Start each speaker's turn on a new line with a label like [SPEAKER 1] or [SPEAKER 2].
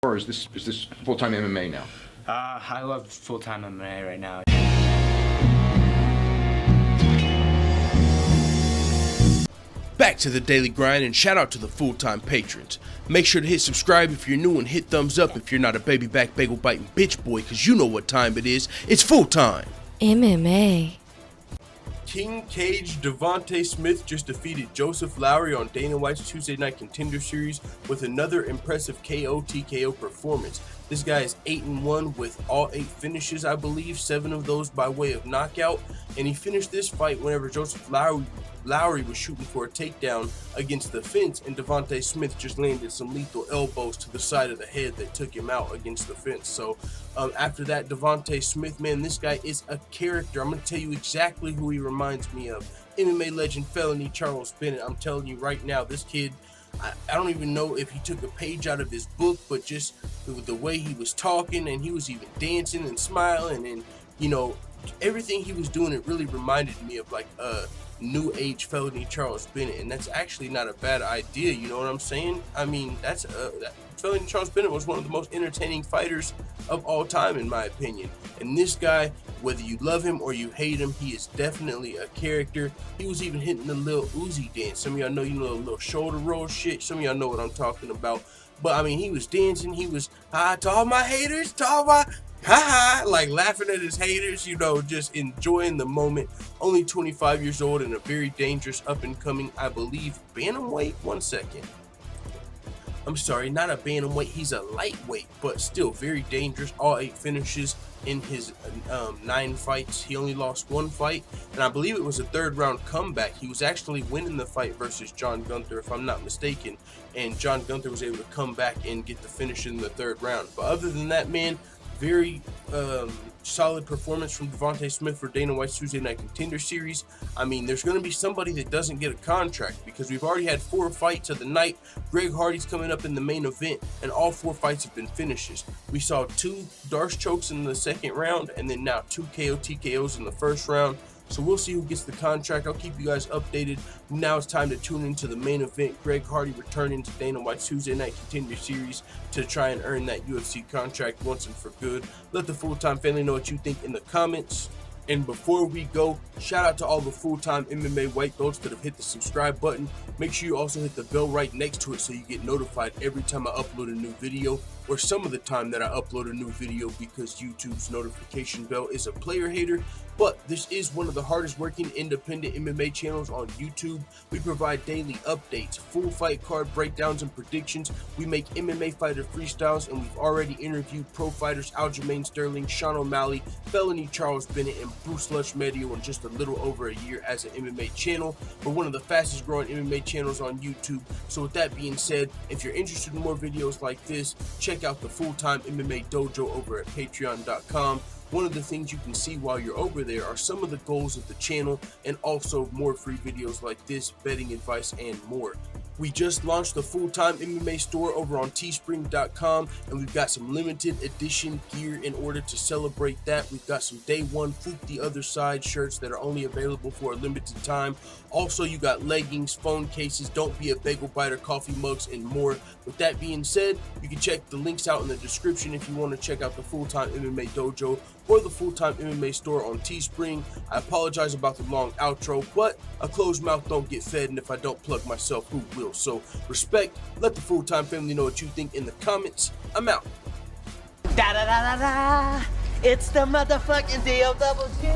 [SPEAKER 1] Or is this full-time MMA now?
[SPEAKER 2] I love full-time MMA right now.
[SPEAKER 3] Back to the daily grind, and shout out to the full-time patrons. Make sure to hit subscribe if you're new and hit thumbs up if you're not a baby back bagel biting bitch boy, cause you know what time it is. It's full-time
[SPEAKER 4] MMA.
[SPEAKER 3] King Cage Devante Smith just defeated Joseph Lowry on Dana White's Tuesday Night Contender Series with another impressive KO TKO performance. This guy is 8-1 with all 8 finishes, I believe, 7 of those by way of knockout, and he finished this fight whenever Joseph Lowry was shooting for a takedown against the fence, and Devante Smith just landed some lethal elbows to the side of the head that took him out against the fence. So after that, Devante Smith, man, this guy is a character. I'm going to tell you exactly who he reminds me of. MMA legend Felony Charles Bennett. I'm telling you right now, this kid, I don't even know if he took a page out of his book, but just the way he was talking, and he was even dancing and smiling, and, you know, everything he was doing, it really reminded me of like new age Felony Charles Bennett, and that's actually not a bad idea, you know what I'm saying? I mean, Felony Charles Bennett was one of the most entertaining fighters of all time, in my opinion. And this guy, whether you love him or you hate him, he is definitely a character. He was even hitting the Lil Uzi dance. Some of y'all know, you know, the little shoulder roll shit. Some of y'all know what I'm talking about. But I mean, he was dancing. He was to all my haters, to all my like laughing at his haters, you know, just enjoying the moment. Only 25 years old and a very dangerous up-and-coming, I believe, bantamweight. 1 second. I'm sorry, not a bantamweight, he's a lightweight, but still very dangerous. All 8 finishes in his 9 fights. He only lost 1 fight, and I believe it was a 3rd round comeback. He was actually winning the fight versus John Gunther, if I'm not mistaken, and John Gunther was able to come back and get the finish in the 3rd round. But other than that, man, very solid performance from Devante Smith for Dana White's Tuesday Night Contender Series. I mean, there's going to be somebody that doesn't get a contract, because we've already had 4 fights of the night. Greg Hardy's coming up in the main event, and all 4 fights have been finishes. We saw 2 Darce chokes in the 2nd round, and then now 2 KO TKOs in the 1st round. So we'll see who gets the contract. I'll keep you guys updated. Now it's time to tune into the main event. Greg Hardy returning to Dana White's Tuesday Night Contender Series to try and earn that UFC contract once and for good. Let the full-time family know what you think in the comments. And before we go, shout out to all the full-time MMA white belts that have hit the subscribe button. Make sure you also hit the bell right next to it so you get notified every time I upload a new video, or some of the time that I upload a new video, because YouTube's notification bell is a player hater. But this is one of the hardest working independent MMA channels on YouTube. We provide daily updates, full fight card breakdowns and predictions. We make MMA fighter freestyles, and we've already interviewed pro fighters Aljamain Sterling, Sean O'Malley, Felony Charles Bennett, and Bruce Lushmedio in just a little over a year as an MMA channel. We're one of the fastest growing MMA channels on YouTube. So with that being said, if you're interested in more videos like this, check out the Full-Time MMA Dojo over at patreon.com. One of the things you can see while you're over there are some of the goals of the channel, and also more free videos like this, betting advice, and more. We just launched the Full-Time MMA store over on teespring.com, and we've got some limited edition gear in order to celebrate that. We've got some Day One Foop the Other Side shirts that are only available for a limited time. Also, you got leggings, phone cases, Don't Be a Bagel Biter, coffee mugs, and more. With that being said, you can check the links out in the description if you want to check out the Full-Time MMA Dojo or the Full-Time MMA store on Teespring. I apologize about the long outro, but a closed mouth don't get fed, and if I don't plug myself, who will? So respect, let the Full-Time family know what you think in the comments. I'm out.
[SPEAKER 5] Da da da da da. It's the motherfucking DOWG.